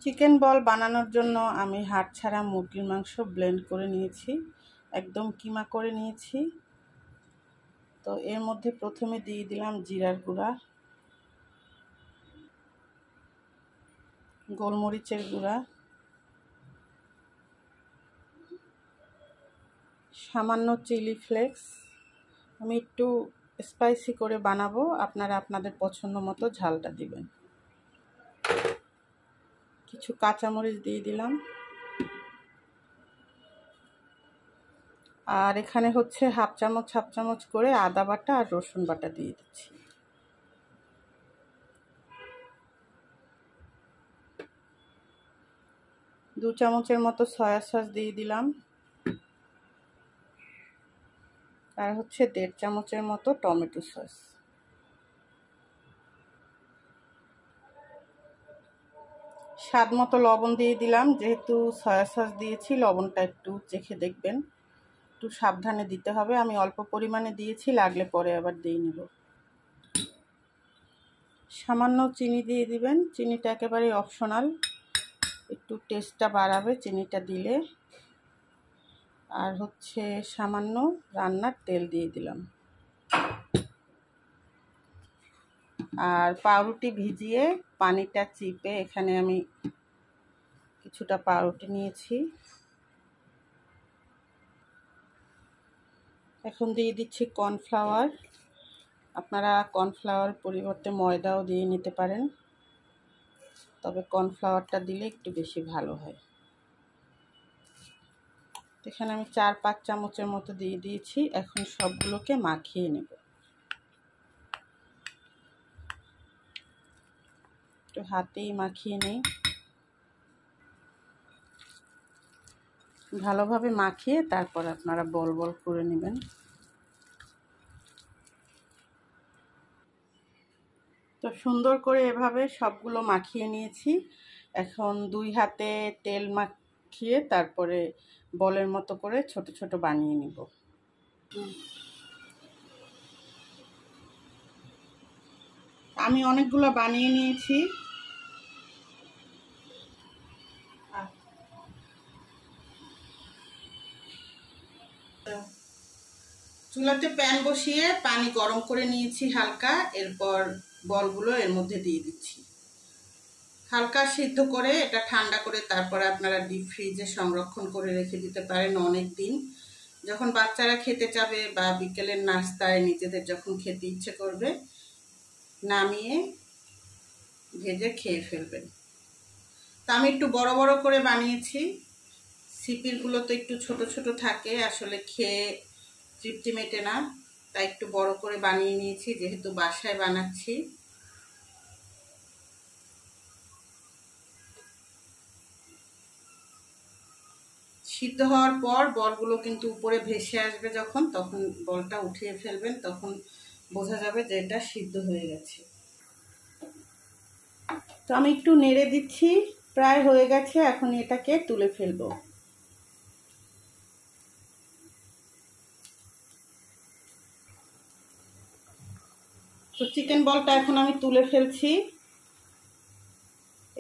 Chicken বল বানানোর জন্য আমি হাড় ছাড়া মুরগির মাংস ব্লেন্ড করে নিয়েছি, একদম কিমা করে নিয়েছি। তো এর মধ্যে প্রথমে দিয়ে দিলাম জিরার গুঁড়া, গোলমরিচের গুঁড়া, সামান্য চিলি ফ্লেক্স। আমি একটু স্পাইসি করে বানাবো, আপনারা আপনাদের পছন্দ মতো ঝালটা দিবেন। কিছু কাঁচামরিচ দিয়ে দিলাম, আর এখানে হচ্ছে হাফ চামচ করে আদা বাটা আর রসুন বাটা দিয়ে দিচ্ছি। দু চামচের মতো সয়া সস দিয়ে দিলাম, আর হচ্ছে 1.5 চামচের মতো টমেটো সস। স্বাদ মতো লবণ দিয়ে দিলাম, যেহেতু সয়া সস দিয়েছি লবণটা একটু চেখে দেখবেন, একটু সাবধানে দিতে হবে। আমি অল্প পরিমাণে দিয়েছি, লাগলে পরে আবার দিয়ে নেব। সামান্য চিনি দিয়ে দিবেন, চিনিটা একেবারেই অপশনাল, একটু টেস্টটা বাড়াবে চিনিটা দিলে। আর হচ্ছে সামান্য রান্নার তেল দিয়ে দিলাম, আর পাউরুটি ভিজিয়ে পানিটা চিপে এখানে আমি কিছুটা পাউরুটি নিয়েছি। এখন দিয়ে দিচ্ছি কর্নফ্লাওয়ার। আপনারা কর্নফ্লাওয়ার পরিবর্তে ময়দাও দিয়ে নিতে পারেন, তবে কর্নফ্লাওয়ারটা দিলে একটু বেশি ভালো হয়। এখানে আমি 4-5 চামচের মতো দিয়ে দিয়েছি। এখন সবগুলোকে মাখিয়ে নেব। একটু হাতেই মাখিয়ে নেই, ভালোভাবে মাখিয়ে তারপর আপনারা বল বল করে নেবেন। তো সুন্দর করে এভাবে সবগুলো মাখিয়ে নিয়েছি। এখন 2 হাতে তেল মাখিয়ে তারপরে বলের মতো করে ছোট ছোট বানিয়ে নিব। আমি অনেকগুলো বানিয়ে নিয়েছি। চুলাতে প্যান বসিয়ে পানি গরম করে নিয়েছি হালকা, এরপর বলগুলো এর মধ্যে দিয়ে দিচ্ছি। হালকা সিদ্ধ করে এটা ঠান্ডা করে তারপরে আপনারা ডিপ ফ্রিজে সংরক্ষণ করে রেখে দিতে পারেন অনেক দিন। যখন বাচ্চারা খেতে চাবে বা বিকেলের নাস্তায় নিজেদের যখন খেতে ইচ্ছে করবে, নামিয়ে ভেজে খেয়ে ফেলবেন। তা আমি একটু বড় বড় করে বানিয়েছি, সিপিরগুলো তো একটু ছোট ছোট থাকে, আসলে খেয়ে তৃপ্তি মেটে না, তাই একটু বড় করে বানিয়ে নিয়েছি যেহেতু বাসায় বানাচ্ছি। সিদ্ধ হওয়ার পর বলগুলো কিন্তু উপরে ভেসে আসবে, তখন বলটা উঠিয়ে ফেলবেন, তখন বোঝা যাবে যে এটা সিদ্ধ হয়ে গেছে। তো আমি একটু নেড়ে দিচ্ছি, প্রায় হয়ে গেছে। এখন এটাকে তুলে ফেলবো। তো চিকেন বলটা এখন আমি তুলে ফেলছি।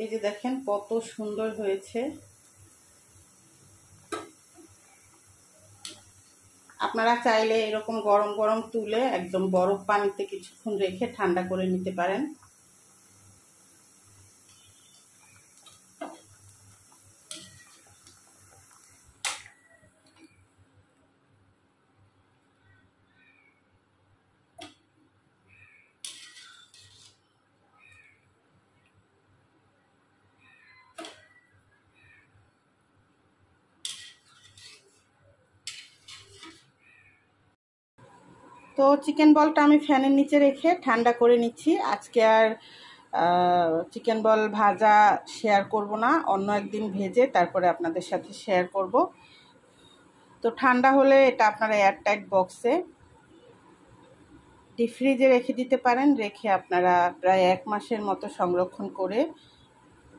এই যে দেখেন কত সুন্দর হয়েছে। আপনারা চাইলে এরকম গরম গরম তুলে একদম বরফ পানিতে কিছুক্ষণ রেখে ঠান্ডা করে নিতে পারেন। তো চিকেন বলটা আমি ফ্যানের নিচে রেখে ঠান্ডা করে নিচ্ছি। আজকে আর চিকেন বল ভাজা শেয়ার করব না, অন্য একদিন ভেজে তারপরে আপনাদের সাথে শেয়ার করব। তো ঠান্ডা হলে এটা আপনারা এয়ারটাইট বক্সে ডিপ ফ্রিজে রেখে দিতে পারেন, রেখে আপনারা প্রায় 1 মাসের মতো সংরক্ষণ করে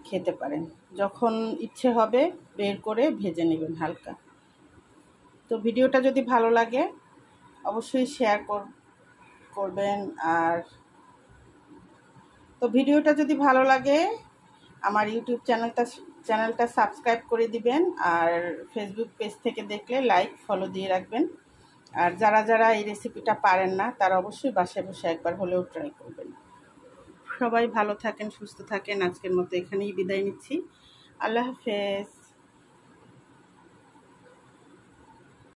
খেতে পারেন। যখন ইচ্ছে হবে বের করে ভেজে নেবেন হালকা। তো ভিডিওটা যদি ভালো লাগে অবশ্যই শেয়ার করবেন। আর তো ভিডিওটা যদি ভালো লাগে আমার ইউটিউব চ্যানেলটা সাবস্ক্রাইব করে দিবেন, আর ফেসবুক পেজ থেকে দেখলে লাইক ফলো দিয়ে রাখবেন। আর যারা যারা এই রেসিপিটা পারেন না তারা অবশ্যই বাসায় বসে একবার হলেও ট্রাই করবেন। সবাই ভালো থাকেন, সুস্থ থাকেন। আজকের মতো এখানেই বিদায় নিচ্ছি। আল্লাহ হাফেজ।